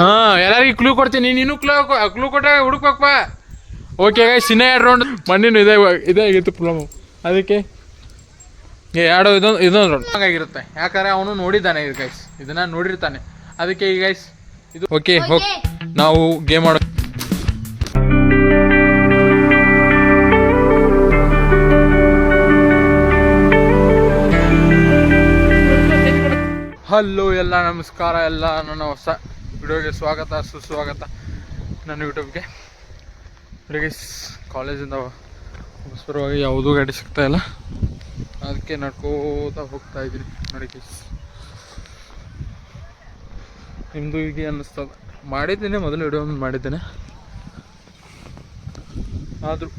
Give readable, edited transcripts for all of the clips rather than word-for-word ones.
ಹಾಂ ಎಲ್ಲರಿಗೂ ಕ್ಲೂ ಕೊಡ್ತೀನಿ, ನೀನು ಕ್ಲೂ ಕೊಟ್ಟಾಗ ಹುಡುಕ್ಬೇಕಪ್ಪ. ಓಕೆ ಗೈಸ್, ಇನ್ನೂ 2 ರೌಂಡ್. ಮಣ್ಣಿನ ಇದೇ ಆಗಿತ್ತು ಪ್ರಾಬ್ಲಮ್, ಅದಕ್ಕೆ ಇದೊಂದು ರೌಂಡ್ ಹಂಗಾಗಿರುತ್ತೆ. ಯಾಕಂದರೆ ಅವನು ನೋಡಿದ್ದಾನೆ ಇದು ಗೈಸ್, ಇದನ್ನು ನೋಡಿರ್ತಾನೆ, ಅದಕ್ಕೆ ಈ ಗೈಸ್ ಇದು. ಓಕೆ ಹೋಗಿ ನಾವು ಗೇಮ್ ಆಡೋ. ಹಲೋ ಎಲ್ಲ ನಮಸ್ಕಾರ, ಎಲ್ಲ ನನ್ನ ಹೊಸ ವಿಡಿಯೋಗೆ ಸ್ವಾಗತ ಸುಸ್ವಾಗತ ನನ್ನ ಯೂಟ್ಯೂಬ್ಗೆ. ಗೈಸ್ ಕಾಲೇಜಿಂದ ಬಸ್ಪರವಾಗಿ ಯಾವುದೂ ಗಾಡಿ ಸಿಗ್ತಾಯಿಲ್ಲ, ಅದಕ್ಕೆ ನಡ್ಕೋತಾ ಹೋಗ್ತಾ ಇದ್ದೀನಿ ನೋಡಿ ಗೈಸ್. ನಿಮ್ಮದು ಹೀಗೆ ಅನ್ನಿಸ್ತದೆ. ಮಾಡಿದ್ದೇನೆ ಮೊದಲು ವಿಡಿಯೋ ಒಂದು ಮಾಡಿದ್ದೇನೆ, ಆದರೂ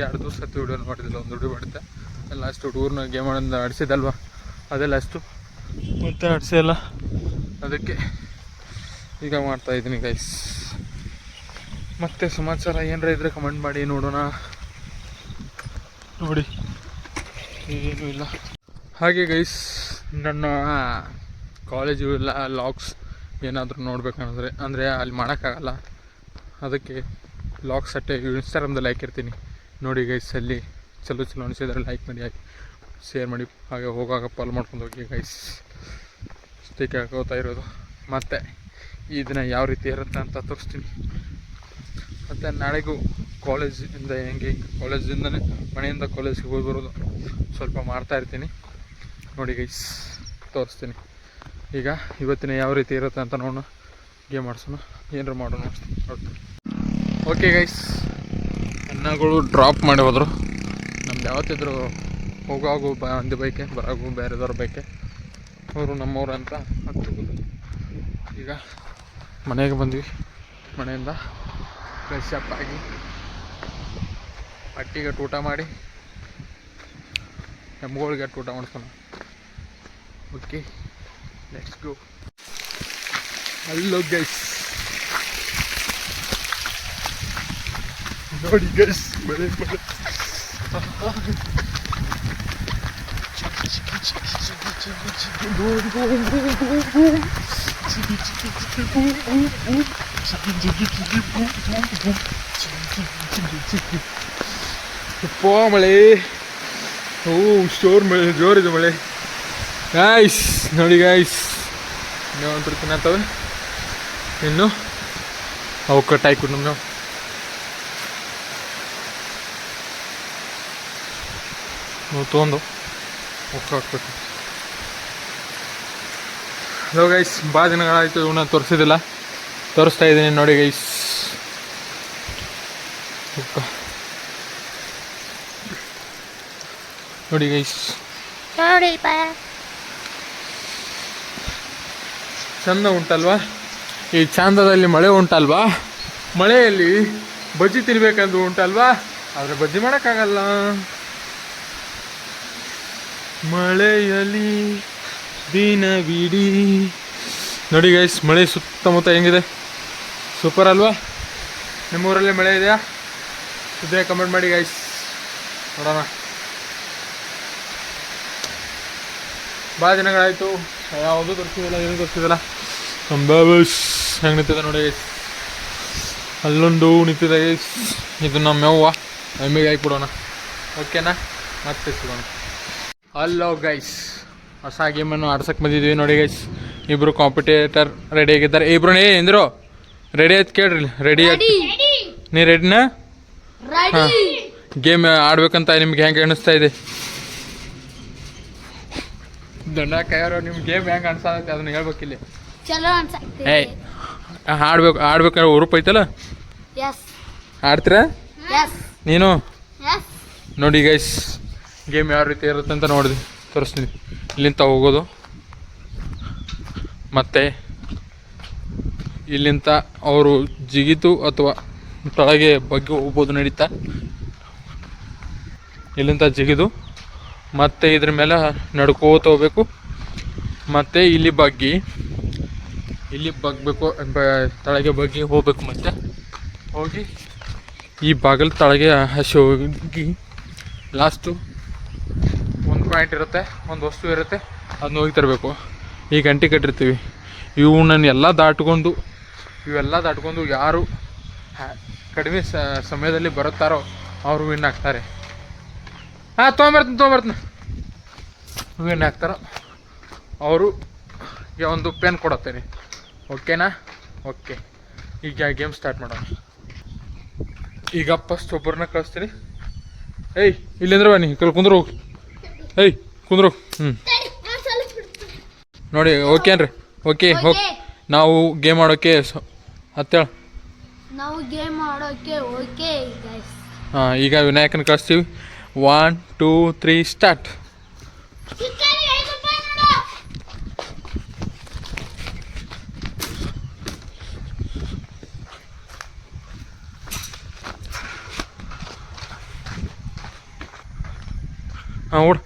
2 ದಿವಸ ಹತ್ತು ವಿಡಿಯೋ ಮಾಡಿದ್ದಿಲ್ಲ, ಒಂದು ವಿಡಿಯೋ ಮಾಡಿದ್ದೆ. ಲಾಸ್ಟ್ ಹುಡುಗರನ್ನ ಗೇಮ್ ಆಡೋದು ಆಡಿಸಿದಲ್ವ, ಅದೇ ಲಾಸ್ಟು, ಮತ್ತೆ ಆಡಿಸಿಲ್ಲ, ಅದಕ್ಕೆ ಈಗ ಮಾಡ್ತಾಯಿದ್ದೀನಿ ಗೈಸ್. ಮತ್ತೆ ಸಮಾಚಾರ ಏನರ ಇದ್ದರೆ ಕಮೆಂಟ್ ಮಾಡಿ ನೋಡೋಣ. ನೋಡಿ ಏನೂ ಇಲ್ಲ. ಹಾಗೆ ಗೈಸ್, ನನ್ನ ಕಾಲೇಜು ಇಲ್ಲ ಲಾಗ್ಸ್ ಏನಾದರೂ ನೋಡ್ಬೇಕಂದ್ರೆ ಅಂದರೆ ಅಲ್ಲಿ ಮಾಡೋಕ್ಕಾಗಲ್ಲ, ಅದಕ್ಕೆ ಲಾಗ್ಸ್ ಅಟ್ಟೆ ಇನ್ಸ್ಟಾಗ್ರಾಮ್ದಲ್ಲಿ ಹಾಕಿರ್ತೀನಿ ನೋಡಿ ಗೈಸ್. ಅಲ್ಲಿ ಚಲೋ ಅನಿಸಿದ್ರೆ ಲೈಕ್ ಮಾಡಿ, ಹಾಕಿ ಶೇರ್ ಮಾಡಿ, ಹಾಗೆ ಹೋಗಾಗ ಫಾಲೋ ಮಾಡ್ಕೊಂಡು ಹೋಗಿ ಗೈಸ್. ಸ್ಟಿಕ್ ಹಾಕೋತಾ ಇರೋದು. ಮತ್ತು ಈ ದಿನ ಯಾವ ರೀತಿ ಇರುತ್ತೆ ಅಂತ ತೋರಿಸ್ತೀನಿ. ಮತ್ತು ನಾಳೆಗೂ ಕಾಲೇಜಿಂದ ಹೆಂಗೆ, ಕಾಲೇಜಿಂದನೇ ಮನೆಯಿಂದ ಕಾಲೇಜಿಗೆ ಹೋಗಿ ಬರೋದು ಸ್ವಲ್ಪ ಮಾಡ್ತಾಯಿರ್ತೀನಿ ನೋಡಿ ಗೈಸ್, ತೋರಿಸ್ತೀನಿ. ಈಗ ಇವತ್ತಿನ ಯಾವ ರೀತಿ ಇರುತ್ತೆ ಅಂತ ನೋಡೋಣ, ಗೇಮ್ ಆಡ್ಸೋಣ, ಏನಾರು ಮಾಡೋಣ ನೋಡ್ತೀನಿ. ಓಕೆ ಗೈಸ್, ಅಣ್ಣಗಳು ಡ್ರಾಪ್ ಮಾಡಿ ಹೋದರು. ನಮ್ದು ಯಾವತ್ತಿದ್ರು ಹೋಗಾಗು ಒಂದು ಬೈಕೆ, ಬರಾಗು ಬೇರೆದವ್ರ ಬೈಕೆ, ಅವರು ನಮ್ಮವ್ರು ಅಂತ ಹತ್ತಿರ್ಬೋದು. ಈಗ ಮನೆಗೆ ಬಂದ್ವಿ, ಮನೆಯಿಂದ ಫ್ರೆಶ್ ಅಪ್ ಆಗಿ ಅಟ್ಟಿಗೆ ಊಟ ಮಾಡಿ ಎಮ್ಗಳಿಗೆ ಊಟ ಮಾಡಿಸೋಣ. Okay let's go. Hello guys, ನೋಡಿ ಗೈಸ್, ಮಳೆ ಮಳೆ, ಓ ಸ್ಟೋರ್ ಮಳೆ, ಜೋರಿದೆ ಮಳೆ ಗಾಯ್ಸ್. ನೋಡಿ ಗಾಯ್ಸ್, ಇನ್ನೂ ಒಂದು ತಿನ್ನತ್ತವೆ, ಇನ್ನು ಅವು ಕಟ್ಟಾಯ್ಕೊಂಡು ನಾವು ತೊಗೊಂಡು ಹಾಕ್ಬೇಕು. ಹಲೋ ಗೈಸ್, ಭಾಳ ದಿನಗಳಾಯಿತು ಇವನ್ನ ತೋರಿಸಿದಿಲ್ಲ, ತೋರಿಸ್ತಾ ಇದ್ದೀನಿ ನೋಡಿ ಗೈಸ್. ನೋಡಿ ಗೈಸ್, ಚಂದ ಉಂಟಲ್ವಾ? ಈ ಚಂದದಲ್ಲಿ ಮಳೆ ಉಂಟಲ್ವಾ? ಮಳೆಯಲ್ಲಿ ಬಜ್ಜಿ ತಿನ್ಬೇಕಂದು ಉಂಟಲ್ವಾ? ಆದರೆ ಬಜ್ಜಿ ಮಾಡೋಕ್ಕಾಗಲ್ಲ ಮಳೆಯಲ್ಲಿ ದಿನವಿಡೀ. ನೋಡಿ ಗೈಸ್, ಮಳೆ ಸುತ್ತಮುತ್ತ ಹೆಂಗಿದೆ, ಸೂಪರ್ ಅಲ್ವಾ? ನಿಮ್ಮೂರಲ್ಲಿ ಮಳೆ ಇದೆಯಾ? ಇದ್ರೆ ಕಮೆಂಟ್ ಮಾಡಿ ಗೈಸ್, ನೋಡೋಣ. ಭಾಳ ದಿನಗಳಾಯಿತು, ಯಾವುದೂ ತೋರಿಸಿದಿಲ್ಲ, ಏನೂ ತೋರಿಸಿದಿಲ್ಲ. ಬಸ್ ಹೆಂಗೆ ನಿಂತಿದೆ ನೋಡಿ ಗೈಸ್, ಅಲ್ಲೊಂದು ನಿಂತಿದೆ ಗೈಸ್. ಇದು ನಮ್ಮ ಯವ್ವ, ಎಮ್ಮೆಗೆ ಹಾಕಿಬಿಡೋಣ. ಓಕೆನಾ? ಮತ್ತೆ ಸಿಗೋಣ. ಹಲೋ ಗೈಸ್, ಹೊಸ ಗೇಮನ್ನು ಆಡ್ಸಕ್ಕೆ ಬಂದಿದ್ದೀವಿ ನೋಡಿ ಗೈಸ್. ಇಬ್ಬರು ಕಾಂಪಿಟೇಟರ್ ರೆಡಿ ಆಗಿದ್ದಾರೆ. ಇಬ್ರು ಎಂದ್ರು ರೆಡಿ ಆಯ್ತು ಕೇಳ್ರಿ. ರೆಡಿ ಆಯ್ತು, ನೀ ರೆಡಿನಾ? ಹಾಂ, ಗೇಮ್ ಆಡ್ಬೇಕಂತ ನಿಮ್ಗೆ ಹೆಂಗೆ ಅನಿಸ್ತಾ ಇದೆ? ದಂಡ ಕೈಯವರು ನಿಮ್ಗೆ ಗೇಮ್ ಹೆಂಗೆ ಅನ್ಸತ್ತೆ ಅದನ್ನ ಹೇಳ್ಬೇಕಿಲ್ಲಿ. ಏಯ್, ಆಡ್ಬೇಕಾದ್ರೆ ಉರುಪ್ ಐತಲ್ಲ, ಆಡ್ತೀರಾ ನೀನು? ನೋಡಿ ಗೈಸ್, ಗೇಮ್ ಯಾವ ರೀತಿ ಇರುತ್ತೆ ಅಂತ ನೋಡಿದ್ವಿ, ತೋರಿಸ್ತೀನಿ. ಇಲ್ಲಿಂದ ಹೋಗೋದು, ಮತ್ತು ಇಲ್ಲಿಂದ ಅವರು ಜಿಗಿತು ಅಥವಾ ಕೆಳಗೆ ಬಗ್ಗೆ ಹೋಗ್ಬೋದು, ನಡೀತಾ. ಇಲ್ಲಿಂದ ಜಿಗಿದು ಮತ್ತು ಇದ್ರ ಮೇಲೆ ನಡ್ಕೋತ ಹೋಗ್ಬೇಕು, ಮತ್ತು ಇಲ್ಲಿ ಬಗ್ಬೇಕು, ತಳಗೆ ಬಗ್ಗಿ ಹೋಗ್ಬೇಕು. ಮತ್ತು ಹೋಗಿ ಈ ಬಾಗಿಲು ತಳಗೆ ಹಸಿ ಹೋಗಿ ಲಾಸ್ಟು ಒಂದು ಪಾಯಿಂಟ್ ಇರುತ್ತೆ, ಒಂದು ವಸ್ತು ಇರುತ್ತೆ, ಅದನ್ನ ಹೋಗಿ ತರಬೇಕು. ಈ ಗಂಟೆ ಕಟ್ಟಿರ್ತೀವಿ, ಇವನ್ನೆಲ್ಲ ದಾಟ್ಕೊಂಡು ಯಾರು ಕಡಿಮೆ ಸಮಯದಲ್ಲಿ ಬರುತ್ತಾರೋ ಅವರು ವಿನ್ ಆಗ್ತಾರೆ. ತೊಗೊಂಬರ್ತೀನಿ ವಿನ್ ಆಗ್ತಾರೋ ಅವ್ರಿಗೆ ಒಂದು ಪೆನ್ ಕೊಡುತ್ತೇನೆ. ಓಕೆನಾ? ಓಕೆ, ಈಗ ಗೇಮ್ ಸ್ಟಾರ್ಟ್ ಮಾಡೋಣ. ಈಗ ಫಸ್ಟ್ ಒಬ್ಬರನ್ನ ಕಳಿಸ್ತೀನಿ. ಇಲ್ಲಿಂದ್ರೆ ಬನ್ನಿ, ಕುಂದ್ರು ಹೋಗಿ. ಕುಂದ್ರು. ನೋಡಿ, ಓಕೆನ್ರಿ? ಓಕೆ, ಹೋಗಿ. ನಾವು ಗೇಮ್ ಆಡೋಕ್ಕೆ ಹತ್ತೇಳ. ಹಾಂ, ಈಗ ವಿನಾಯಕನ ಕಳಿಸ್ತೀವಿ. 1 2 3 ಸ್ಟಾರ್ಟ್. ಹಾಂ, ಓಡ್.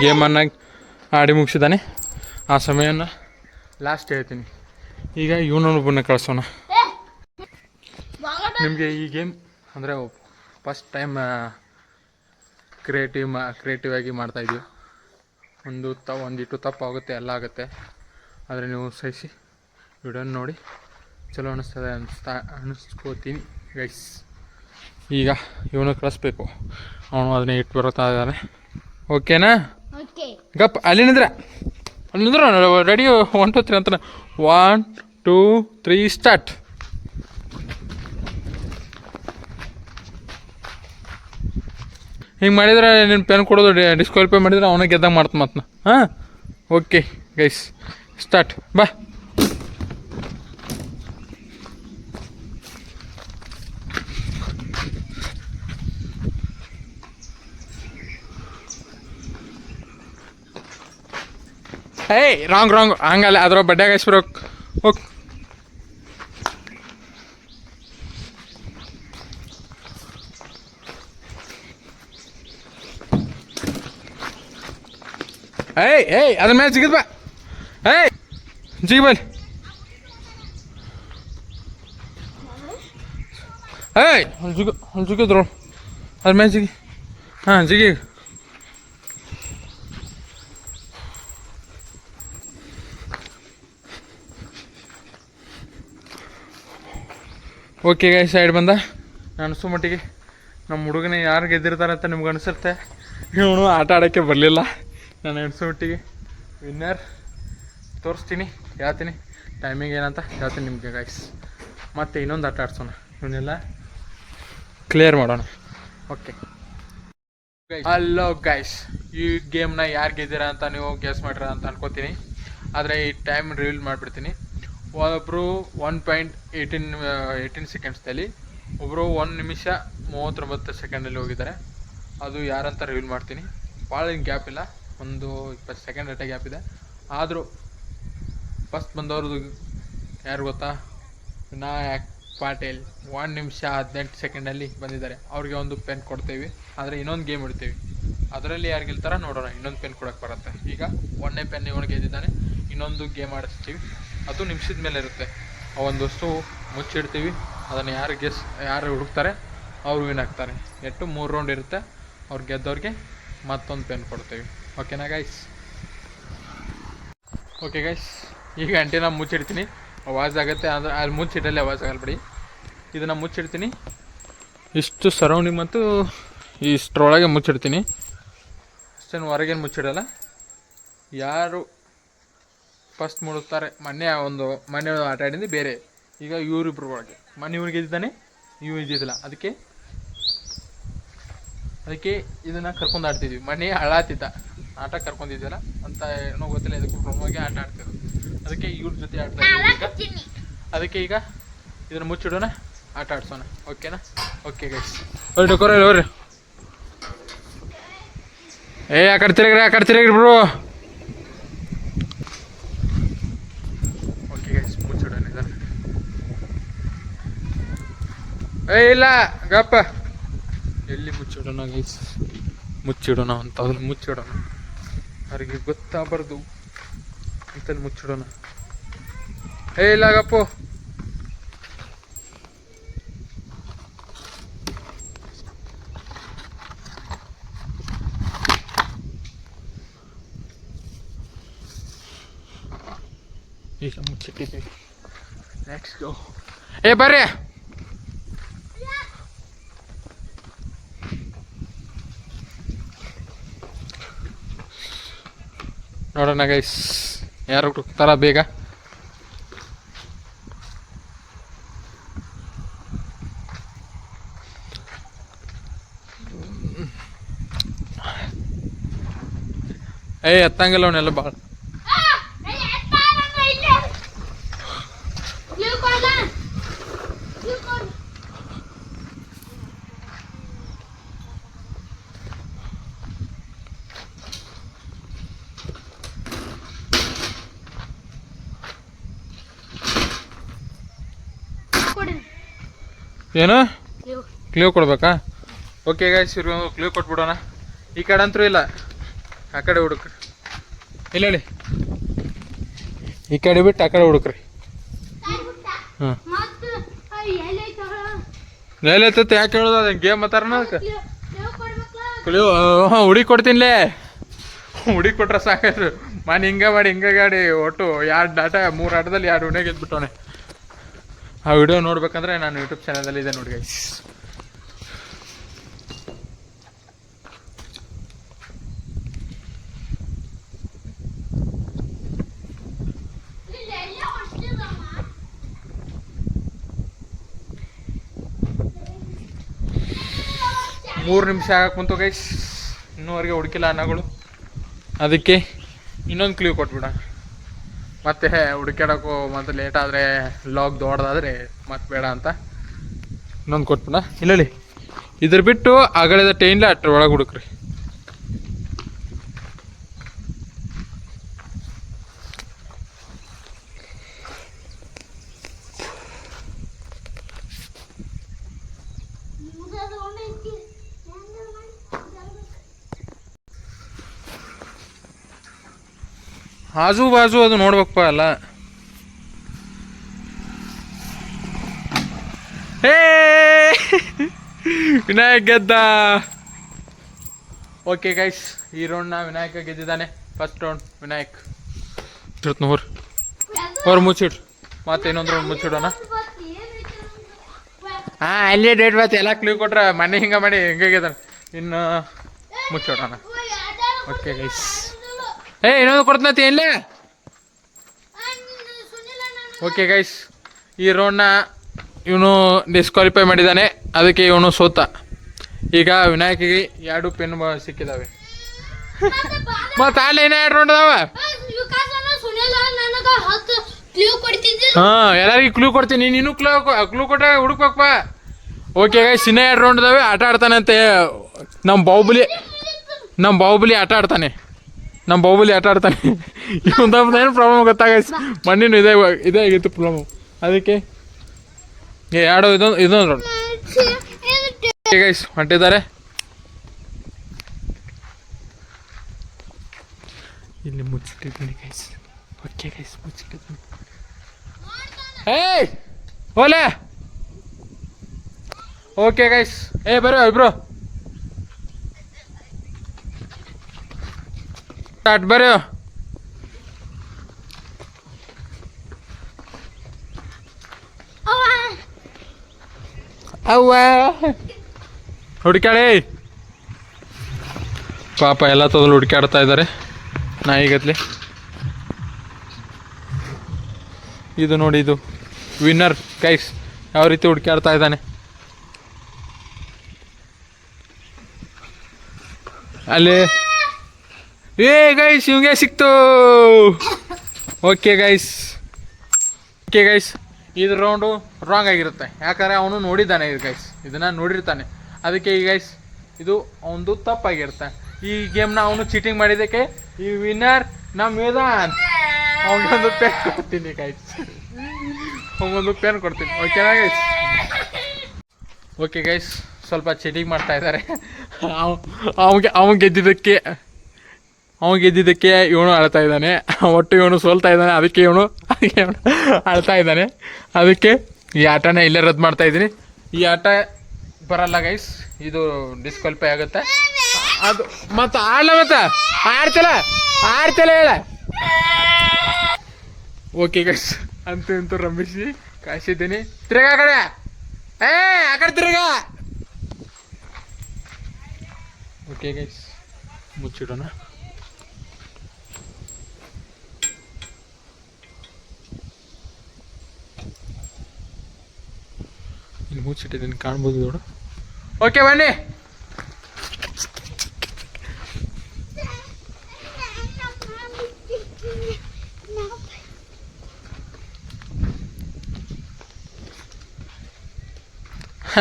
ಗೇಮನ್ನು ಆಡಿ ಮುಗಿಸಿದ್ದಾನೆ. ಆ ಸಮಯನ ಲಾಸ್ಟ್ ಹೇಳ್ತೀನಿ. ಈಗ ಇವನೊಬ್ಬನ ಕಳಿಸೋಣ. ನಿಮಗೆ ಈ ಗೇಮ್ ಅಂದರೆ ಫಸ್ಟ್ ಟೈಮ್ ಕ್ರಿಯೇಟಿವ್ ಆಗಿ ಮಾಡ್ತಾಯಿದ್ದೀವಿ. ಒಂದಿಟ್ಟು ತಪ್ಪಾಗುತ್ತೆ, ಎಲ್ಲ ಆಗುತ್ತೆ. ಆದರೆ ನೀವು ಸಹಿಸಿ ವಿಡಿಯೋನ ನೋಡಿ ಚಲೋ ಅನ್ನಿಸ್ಕೋತೀನಿ ಗೈಸ್. ಈಗ ಇವನು ಕಳಿಸ್ಬೇಕು. ಅವನು ಅದನ್ನೇ ಇಟ್ಟು ಬರ್ತಾ ಇದ್ದಾನೆ. ಓಕೆನಾ? ಗಪ್. ಅಲ್ಲಿ ನಿಂದ್ರೆ ರೆಡಿ. 1 2 3 ಅಂತ. 1 2 3 ಸ್ಟಾರ್ಟ್. ಹಿಂಗೆ ಮಾಡಿದ್ರೆ ನೀನು ಪೆನ್ ಕೊಡೋದು ಡಿಸ್ಕ್ವಾಲಿಫೈ ಮಾಡಿದ್ರೆ ಅವನಿಗೆ ಗೆದ್ದಾಗ ಮಾಡ್ತ ಮತ್ತೆ. ಹಾಂ, ಓಕೆ ಗೈಸ್, ಸ್ಟಾರ್ಟ್. ಬಾ. ರಾಂಗ್ ಹಂಗಲ್ಲ, ಅದ್ರ ಬಡ್ಡ್ಯಾಗ ಹಾಕ್ಸ್ಬಿಡ್ಬೇಕು. ಓಕೆ, ಅದ್ರ ಮೇಲೆ ಜಿಗಿದ್ ಬಾ. ಜಿಗಿಬಲ್ಲಿ. ಅಲ್ಲಿ ಜಿಗಿದ್ರು ಅದ್ರ ಮೇಲೆ ಜಿಗಿ. ಹಾಂ, ಜಿಗಿ. ಓಕೆ ಗೈಸ್, ಸೈಡ್ ಬಂದ. ಅನಿಸೋ ಮಟ್ಟಿಗೆ ನಮ್ಮ ಹುಡುಗನೇ ಯಾರು ಗೆದ್ದಿರ್ತಾರೆ ಅಂತ ನಿಮ್ಗೆ ಅನಿಸುತ್ತೆ. ಇವನು ಆಟ ಆಡೋಕ್ಕೆ ಬರಲಿಲ್ಲ. ನಾನು ಅನಿಸೋ ಮಟ್ಟಿಗೆ ವಿನ್ನರ್ ತೋರಿಸ್ತೀನಿ, ಹೇಳ್ತೀನಿ ಟೈಮಿಂಗ್ ಏನಂತ ಹೇಳ್ತೀನಿ ನಿಮಗೆ ಗೈಸ್. ಮತ್ತು ಇನ್ನೊಂದು ಆಟ ಆಡ್ಸೋಣ, ಇವನ್ನೆಲ್ಲ ಕ್ಲಿಯರ್ ಮಾಡೋಣ. ಓಕೆ ಹಲೋ ಗೈಸ್, ಈ ಗೇಮ್ನ ಯಾರು ಗೆದ್ದಿರ ಅಂತ ನೀವು ಗೆಸ್ ಮಾಡಿರ ಅಂತ ಅನ್ಕೋತೀನಿ. ಆದರೆ ಈ ಟೈಮ್ ರಿವೀಲ್ ಮಾಡಿಬಿಡ್ತೀನಿ. ಒಬ್ಬರು 1.18 ಸೆಕೆಂಡ್ಸ್ದಲ್ಲಿ, ಒಬ್ಬರು 1 ನಿಮಿಷ 39 ಸೆಕೆಂಡಲ್ಲಿ ಹೋಗಿದ್ದಾರೆ. ಅದು ಯಾರಂತ ರಿವೀಲ್ ಮಾಡ್ತೀನಿ. ಭಾಳ ಗ್ಯಾಪ್ ಇಲ್ಲ, ಒಂದು 20 ಸೆಕೆಂಡ್ ಅಷ್ಟೇ ಗ್ಯಾಪ್ ಇದೆ. ಆದರೂ ಫಸ್ಟ್ ಬಂದವ್ರದ್ದು ಯಾರು ಗೊತ್ತಾ? ವಿನಾಯಕ್ ಪಾಟೀಲ್ 1 ನಿಮಿಷ 18 ಸೆಕೆಂಡಲ್ಲಿ ಬಂದಿದ್ದಾರೆ. ಅವ್ರಿಗೆ ಒಂದು ಪೆನ್ ಕೊಡ್ತೀವಿ. ಆದರೆ ಇನ್ನೊಂದು ಗೇಮ್ ಇಡ್ತೀವಿ, ಅದರಲ್ಲಿ ಯಾರು ಗೆಲ್ತಾರ ನೋಡೋಣ. ಇನ್ನೊಂದು ಪೆನ್ ಕೊಡೋಕ್ಕೆ ಬರುತ್ತೆ. ಈಗ 1ನೇ ಪೆನ್ ಇವನು ಗೆದ್ದಿದ್ದಾನೆ. ಇನ್ನೊಂದು ಗೇಮ್ ಆಡಿಸ್ತೀವಿ, ಅದು ನಿಮಿಷದ ಮೇಲೆ ಇರುತ್ತೆ. ಒಂದು ವಸ್ತು ಮುಚ್ಚಿಡ್ತೀವಿ, ಅದನ್ನು ಯಾರು ಹುಡುಕ್ತಾರೆ ಅವರು ವಿನ್ ಆಗ್ತಾರೆ. 3 ರೌಂಡ್ ಇರುತ್ತೆ. ಅವ್ರು ಗೆದ್ದವ್ರಿಗೆ ಮತ್ತೊಂದು ಪೆನ್ ಕೊಡ್ತೀವಿ. ಓಕೆನಾ ಗೈಸ್? ಓಕೆ ಗೈಸ್, ಈಗ ಅಂಟಿನ ಮುಚ್ಚಿಡ್ತೀನಿ, ಆವಾಜ್ ಆಗುತ್ತೆ. ಅಂದರೆ ಅಲ್ಲಿ ಮುಚ್ಚಿಡಲ್ಲೇ ಆವಾಜ್ ಆಗಲ್ಬಿಡಿ. ಇದನ್ನು ಮುಚ್ಚಿಡ್ತೀನಿ, ಇಷ್ಟು ಸರೌಂಡಿಂಗ್ ಮತ್ತು ಇಷ್ಟರೊಳಗೆ ಮುಚ್ಚಿಡ್ತೀನಿ. ಅಷ್ಟೇನು ಹೊರಗೇನು ಮುಚ್ಚಿಡಲ್ಲ. ಯಾರು ಫಸ್ಟ್ ಮುಡುತ್ತಾರೆ, ಮೊನ್ನೆ ಆಟ ಆಡಿದ್ದು ಬೇರೆ. ಈಗ ಇವರಿಬ್ರು ಒಳಗೆ ಮೊನ್ನೆ ಇವ್ರು ಗೆದ್ದಿದ್ದಾನೆ, ಇವು ಇದ್ದಿದ್ದಿಲ್ಲ. ಅದಕ್ಕೆ ಇದನ್ನು ಕರ್ಕೊಂಡು ಆಡ್ತಿದ್ವಿ. ಮೊನ್ನೆ ಹಳಾತಿದ್ದ ಆಟ ಕರ್ಕೊಂಡಿದ್ದಿಲ್ಲ ಅಂತ ಏನೋ ಗೊತ್ತಿಲ್ಲ, ಇದಕ್ಕೆ ಹೋಗಿ ಆಟ ಆಡ್ತಿದ್ವಿ. ಅದಕ್ಕೆ ಇವ್ರ ಜೊತೆ ಆಡ್ತಾ ಇದ್ದೀವಿ. ಅದಕ್ಕೆ ಈಗ ಇದನ್ನು ಮುಚ್ಚಿಡೋಣ, ಆಟ ಆಡ್ಸೋಣ. ಓಕೆನಾ? ಓಕೆ ಗೈಸ್, ಹೋಗ್ರಿ. ಆ ಕಡೆ ತಿರುಗ್ರಿ ಬ್ರೋ. ಓಕೆ ಗೈಸ್, ಮುಚ್ಚಿಡೋಣ ಇದನ್ನು. ಇಲ್ಲ ಗಪ್ಪ, ಎಲ್ಲಿ ಮುಚ್ಚಿಡೋಣ ಗೈಸ್? ಮುಚ್ಚಿಡೋಣ ಅಂತ, ಅದನ್ನು ಮುಚ್ಚಿಡೋಣ. ಅವ್ರಿಗೆ ಗೊತ್ತಾಗಬಾರ್ದು ಅಂತಲ್ಲಿ ಮುಚ್ಚಿಡೋಣ. ಇಲ್ಲಾಗಪ್ಪು. ಈಗ ಮುಚ್ಚಿಟ್ಟಿದ್ದೀವಿ. ನೆಕ್ಸ್ಟ್ ಗೋ. ಬರ್ರಿ. ನೋಡೋಣ ಗೈಸ್ ಯಾರು ಹುಡುಕ್ತಾರ ಬೇಗ. ಎತ್ತಂಗಿಲ್ಲ ಅವನ್ನೆಲ್ಲ ಭಾಳ. ಏನು ಕ್ಲೂ ಕೊಡ್ಬೇಕಾ? ಓಕೆ ಗೈಸ್, ಇವ್ರಿಗೆ ಕ್ಲೂ ಕೊಟ್ಬಿಡೋಣ. ಈ ಕಡೆ ಅಂತೂ ಇಲ್ಲ, ಆ ಕಡೆ ಹುಡುಕ್ರಿ. ಇಲ್ಲ ಹೇಳಿ, ಈ ಕಡೆ ಬಿಟ್ಟು ಆ ಕಡೆ ಹುಡುಕ್ರಿ. ಹಾಂ ಎಲ್ಲೈತೈತೆ ಯಾಕೆ ಹೇಳೋದು? ಅದ ಗೇಮ್ ಮಾತಾರಣ ಅದಕ್ಕೆ ಕ್ಲೂ. ಹಾಂ ಹುಡುಕಿ ಕೊಡ್ತೀನಿಲೇ. ಹುಡುಕಿ ಕೊಟ್ರೆ ಸಾಕಾದ್ರು. ಮನೆ ಹಿಂಗೆ ಮಾಡಿ ಹಿಂಗೆ ಗಾಡಿ ಒಟ್ಟು 2 ಆಟ 3 ಆಟದಲ್ಲಿ 2 ಉಣೆ ಗೆದ್ಬಿಟ್ಟವನೆ. ಆ ವಿಡಿಯೋ ನೋಡ್ಬೇಕಂದ್ರೆ ನಾನು ಯೂಟ್ಯೂಬ್ ಚಾನಲಲ್ಲಿ ಇದೆ ನೋಡಿ ಗೈಸ್. ಮೂರು ನಿಮಿಷ ಆಗಕ್ಕೆ ಬಂತು ಗೈಸ್, ಇನ್ನೂವರೆಗೆ ಹುಡುಕಿಲ್ಲ ಅನ್ನಗಳು. ಅದಕ್ಕೆ ಇನ್ನೊಂದು ಕ್ಲೂ ಕೊಟ್ಬಿಡ. ಮತ್ತೆ ಹುಡುಕಾಡೋಕ್ಕೂ ಮತ್ತೆ ಲೇಟ್ ಆದರೆ ಲಾಗ್ ದೊಡ್ಡದಾದರೆ ಮತ್ತೆ ಬೇಡ ಅಂತ ಇನ್ನೊಂದು ಕೊಟ್ಬಿಡ. ಇಲ್ಲ ಇದ್ರ ಬಿಟ್ಟು ಅಗಳಿದ ಟೈನ್ಲ ಅಟ್ರ ಒಳಗೆ ಹುಡುಕ್ರಿ. ಆಜು ಬಾಜು ಅದು ನೋಡ್ಬೇಕಪ್ಪ ಅಲ್ಲ. ವಿನಾಯಕ್ ಗೆದ್ದ. ಓಕೆ ಗೈಸ್, ಈ ರೌಂಡ್ನ ವಿನಾಯಕ ಗೆದ್ದಿದ್ದಾನೆ. First round Vinayak. ಅವ್ರು ಮುಚ್ಚಿಡ್ರು, ಮತ್ತೆ ಇನ್ನೊಂದು ರೌಂಡ್ ಮುಚ್ಚಿಡೋಣ. ಹಾಂ ಅಲ್ಲೇ ಡೇಟ್ ಬರ್ತದೆ. ಎಲ್ಲ ಕ್ಲೂ ಕೊಟ್ರೆ ಮನೆ ಹಿಂಗೆ ಮಾಡಿ ಹಿಂಗಾಗಿದ್ದಾನೆ. ಇನ್ನು ಮುಚ್ಚಿಡೋಣ. ಓಕೆ ಗೈಸ್, ಇನ್ನೊಂದು ಕೊಡ್ತನತಿ ಇಲ್ಲೇ. ಓಕೆ ಗೈಸ್, ಈ ರೌಂಡ್ನ ಇವನು ಡಿಸ್ಕ್ವಾಲಿಫೈ ಮಾಡಿದ್ದಾನೆ. ಅದಕ್ಕೆ ಇವನು ಸೋತ. ಈಗ ವಿನಾಯಕಿಗೆ 2 ಪೆನ್ ಸಿಕ್ಕಿದಾವೆ. ಮತ್ತೆ ಅಲ್ಲಿ ಇನ್ನೂ 2 ರೌಂಡ್ ಅದಾವ. ಹಾಂ ಎಲ್ಲರಿಗೂ ಕ್ಲೂ ಕೊಡ್ತೀನಿ, ನೀನು ಕ್ಲೂ ಕೊಟ್ಟಾಗ ಹುಡುಕ್ಬೇಕಪ್ಪ. ಓಕೆ ಗೈಸ್, ಇನ್ನೂ 2 ರೌಂಡ್ ಇದಾವೆ. ಆಟ ಆಡ್ತಾನಂತೆ ನಮ್ಮ ಬಾಹುಬಲಿ ಆಟ ಆಡ್ತಾನೆ. ಇವೊಂದು ಏನು ಪ್ರಾಬ್ಲಮ್ ಗೊತ್ತಾಗ ಮಣ್ಣಿನ ಇದೇ ಆಗಿತ್ತು ಪ್ರಾಬ್ಲಮ್. ಅದಕ್ಕೆ ಇದೊಂದು ರೌಂಡ್ ಗೈಸ್ ಹೊಂಟಿದ್ದಾರೆ. ಇಲ್ಲಿ ಮುಚ್ಚಿಟ್ಟಿದ್ದೀನಿ ಗೈಸ್. ಓಕೆ ಗೈಸ್, ಮುಚ್ಚಿಟ್ಟಿದ್ದೀನಿ. ಓಲೆ ಓಕೆ ಗೈಸ್, ಬರೋ ಇಬ್ರು ಸ್ಟಾರ್ಟ್ ಬರೋ. ಅವ್ವ ಹುಡುಕಾಡಿ ಪಾಪ ಎಲ್ಲ ತೊದಲು ಹುಡುಕಾಡ್ತಾ ಇದ್ದಾರೆ ನಾಯಿಗತ್ಲೆ. ಇದು ನೋಡಿ, ಇದು ವಿನ್ನರ್ ಗೈಸ್. ಯಾವ ರೀತಿ ಹುಡುಕಾಡ್ತಾ ಇದ್ದಾನೆ ಅಲ್ಲಿ. ಗೈಸ್ ಇವಂಗೆ ಸಿಕ್ತು. ಓಕೆ ಗೈಸ್, ಇದು ರೌಂಡು ರಾಂಗ್ ಆಗಿರುತ್ತೆ. ಯಾಕಂದರೆ ಅವನು ನೋಡಿದ್ದಾನೆ ಇದು ಗೈಸ್, ಇದನ್ನು ನೋಡಿರ್ತಾನೆ. ಅದಕ್ಕೆ ಈ ಗೈಸ್ ಇದು ಅವನದು ತಪ್ಪಾಗಿರುತ್ತೆ. ಈ ಗೇಮ್ನ ಅವನು ಚೀಟಿಂಗ್ ಮಾಡಿದ್ದಕ್ಕೆ ಈ ವಿನ್ನರ್ ನಮ್ಮ ವೇದಾಂತ್. ಅವನಿಗೊಂದು ಪೆನ್ ಕೊಡ್ತೀನಿ ಗೈಸ್, ಓಕೆನಾ ಗೈಸ್? ಓಕೆ ಗೈಸ್, ಸ್ವಲ್ಪ ಚೀಟಿಂಗ್ ಮಾಡ್ತಾ ಇದ್ದಾರೆ. ಅವ್ನು ಗೆದ್ದಿದ್ದಕ್ಕೆ ಅವ್ನು ಗೆದ್ದಿದ್ದಕ್ಕೆ ಇವನು ಅಳ್ತಾ ಇದ್ದಾನೆ, ಒಟ್ಟು ಇವನು ಸೋಲ್ತಾ ಇದ್ದಾನೆ, ಅದಕ್ಕೆ ಇವನು ಅಳ್ತಾ ಇದ್ದಾನೆ. ಅದಕ್ಕೆ ಈ ಆಟನ ಇಲ್ಲೇ ರದ್ದು ಮಾಡ್ತಾಯಿದ್ದೀನಿ. ಈ ಆಟ ಬರಲ್ಲ ಗೈಸ್, ಇದು ಡಿಸ್ಕ್ವಾಲಿಫೈ ಆಗುತ್ತೆ. ಅದು ಮತ್ತು ಆಡಲ ಮತ್ತೆ ಆಡ್ತಲ್ಲ ಹೇಳ. ಓಕೆ ಗೈಸ್, ಅಂತೂ ರಂಭಿಸಿ ಕಾಯಿಸಿದ್ದೀನಿ. ತಿರ್ಗಾ ಆ ಕಡೆ, ಆ ಕಡೆ ತಿರ್ಗಾ. ಓಕೆ ಗೈಸ್, ಮುಚ್ಚಿಡೋಣ. ಇಲ್ಲಿ ಮುಚ್ಚಿಟ್ಟಿದ್ದೀನಿ, ಕಾಣ್ಬೋದು ನೋಡು. ಓಕೆ ಬನ್ನಿ.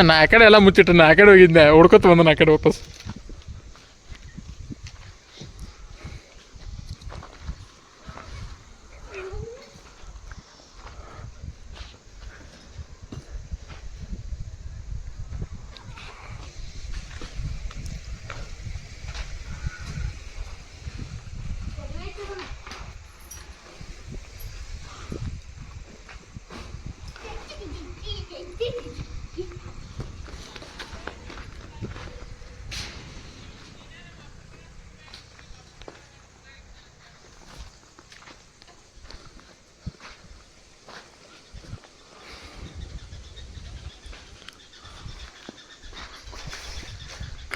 ನಾ ಆ ಕಡೆ ಎಲ್ಲ ಮುಚ್ಚಿಟ್ಟು ನಾ ಆ ಕಡೆ ಹೋಗಿದ್ದೆ, ಹುಡ್ಕೊತ ಬಂದ ಆ ಕಡೆ ವಾಪಸ್.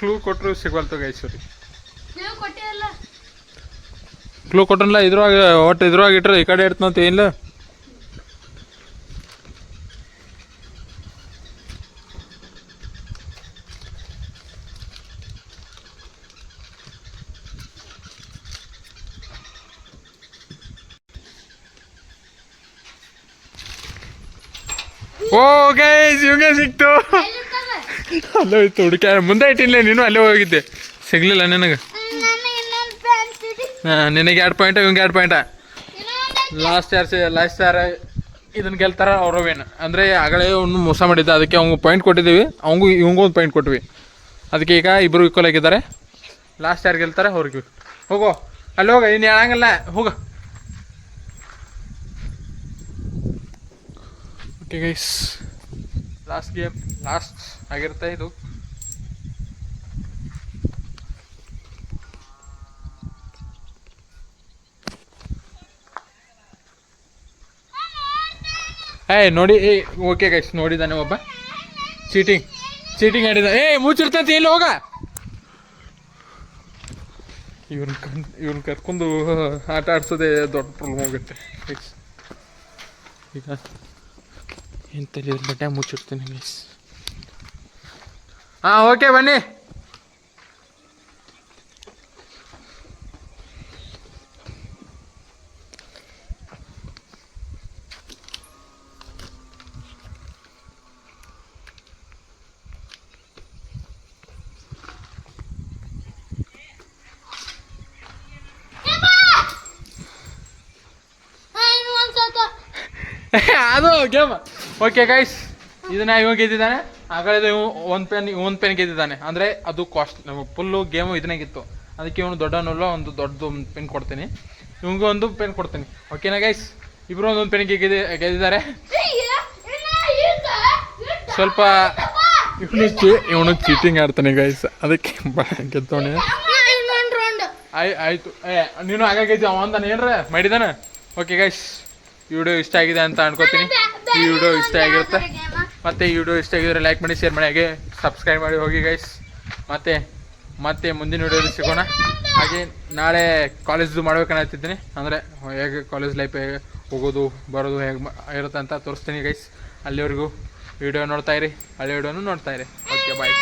ಕ್ಲೂ ಕೊಟ್ಟರು ಸಿಗಲ್ತು ಗೈಸೂರಿ. ಕ್ಲೂ ಕೊಟ್ಟನಲ್ಲ, ಇದ್ರೊಳಗೆ ಒಟ್ಟು ಇದ್ರೊಳಗೆ ಇಟ್ರೆ ಈ ಕಡೆ ಇಡ್ತಂತ ಏನಿಲ್ಲ. ಓ ಗೈಸ್, ಇವಂಗೆ ಸಿಕ್ತು. ಅಲ್ಲೇ ಇತ್ತು ಹುಡುಕ, ಮುಂದೆ ಇಟ್ಟಿಲ್ಲ ನೀನು, ಅಲ್ಲೇ ಹೋಗಿದ್ದೆ, ಸಿಗ್ಲಿಲ್ಲ ನಿನಗೆ. ನಿನಗೆ 2 ಪಾಯಿಂಟ, ಇವಂಗೆ 2 ಪಾಯಿಂಟ. ಲಾಸ್ಟ್ ಯಾರು ಇದನ್ನು ಗೆಲ್ತಾರ ಅವ್ರವೇನು ಅಂದರೆ ಆಗಲೇ ಅವನು ಮೋಸ ಮಾಡಿದ್ದ, ಅದಕ್ಕೆ ಅವ್ನಿಗೆ ಪಾಯಿಂಟ್ ಕೊಟ್ಟಿದ್ದೀವಿ, ಇವಂಗೂ ಒಂದು ಪಾಯಿಂಟ್ ಕೊಟ್ವಿ. ಅದಕ್ಕೆ ಈಗ ಇಬ್ಬರು ಈಕ್ವಲ್ ಆಗಿದ್ದಾರೆ. ಲಾಸ್ಟ್ ಯಾರು ಗೆಲ್ತಾರೆ ಅವ್ರಿಗೆ. ಹೋಗೋ ಅಲ್ಲಿ ಹೋಗ, ಇನ್ನು ಹೇಳಂಗಲ್ಲ, ಹೋಗ. Okay guys, last game last ಆಗಿರುತ್ತೆ ಇದು. ನೋಡಿ. ಓಕೆ ಗೈಸ್, ನೋಡಿದ್ದಾನೆ ಒಬ್ಬ ಚೀಟಿಂಗ್ ಆಡಿದ. ಮುಚ್ಚಿರ್ತಂತ ಇಲ್ಲಿ ಹೋಗ. ಇವ್ರನ್ನ ಕರ್ಕೊಂಡು ಆಟ ಆಡ್ಸೋದೇ ದೊಡ್ಡ ಪ್ರಾಬ್ಲಮ್ ಹೋಗುತ್ತೆ ಗೈಸ್. ಈಗ ಎಂತಲ್ಲಿ ಬಟ್ಟೆ ಮುಚ್ಚಿಡ್ತೀನಿ ಗೈಸ್. ಓಕೆ ಬನ್ನಿ. ಅದು ಗೇಮ್. ಓಕೆ ಗೈಸ್, ಇದನ್ನ ಇವ ಗೆದ್ದಿದ್ದಾನೆ. ಆಗಲೇ ಒಂದು ಪೆನ್ ಗೆದ್ದಿದ್ದಾನೆ. ಅಂದರೆ ಅದು ಕಾಸ್ಟ್ ಫುಲ್ಲು ಗೇಮು ಇದನ್ನಾಗಿತ್ತು. ಅದಕ್ಕೆ ಇವನು ದೊಡ್ಡವನಲ್ಲ, ಒಂದು ದೊಡ್ಡದು ಪೆನ್ ಕೊಡ್ತೀನಿ, ಇವಂಗೂ ಒಂದು ಪೆನ್ ಕೊಡ್ತೀನಿ. ಓಕೆನಾ ಗೈಸ್, ಇಬ್ಬರು ಒಂದೊಂದು ಪೆನ್ ಗೆದ್ದಿದ್ದಾರೆ. ಸ್ವಲ್ಪ ಇವನು ಚೀಟಿಂಗ್ ಆಡ್ತಾನೆ ಗೈಸ್, ಅದಕ್ಕೆ ಗೆದ್ದವನೇ. ಆಯಿತು. ನೀನು ಹಾಗಾಗೈತಿ ಅವಂದಾನೆ ಏನ್ರ ಮಾಡಿದಾನ. ಓಕೆ ಗೈಸ್, ಈ ವಿಡಿಯೋ ಇಷ್ಟ ಆಗಿದೆ ಅಂತ ಅನ್ಕೋತೀನಿ. ಈ ವಿಡಿಯೋ ಇಷ್ಟ ಆಗಿರುತ್ತೆ. ಮತ್ತು ಈ ವಿಡಿಯೋ ಇಷ್ಟ ಆಗಿದ್ರೆ ಲೈಕ್ ಮಾಡಿ, ಶೇರ್ ಮಾಡಿ, ಹಾಗೆ ಸಬ್ಸ್ಕ್ರೈಬ್ ಮಾಡಿ ಹೋಗಿ ಗೈಸ್. ಮತ್ತೆ ಮುಂದಿನ ವಿಡಿಯೋದಲ್ಲಿ ಸಿಗೋಣ. ಹಾಗೆ ನಾಳೆ ಕಾಲೇಜ್ದು ಮಾಡ್ಬೇಕನ್ನತ್ತಿದ್ದೀನಿ. ಅಂದರೆ ಹೇಗೆ ಕಾಲೇಜ್ ಲೈಫ್ ಹೇಗೆ ಹೋಗೋದು ಬರೋದು ಹೇಗೆ ಇರುತ್ತೆ ಅಂತ ತೋರಿಸ್ತೀನಿ ಗೈಸ್. ಅಲ್ಲಿವರೆಗೂ ವಿಡಿಯೋ ನೋಡ್ತಾಯಿರಿ, ಹಳೆ ವಿಡಿಯೋನು ನೋಡ್ತಾಯಿರಿ. Okay bye.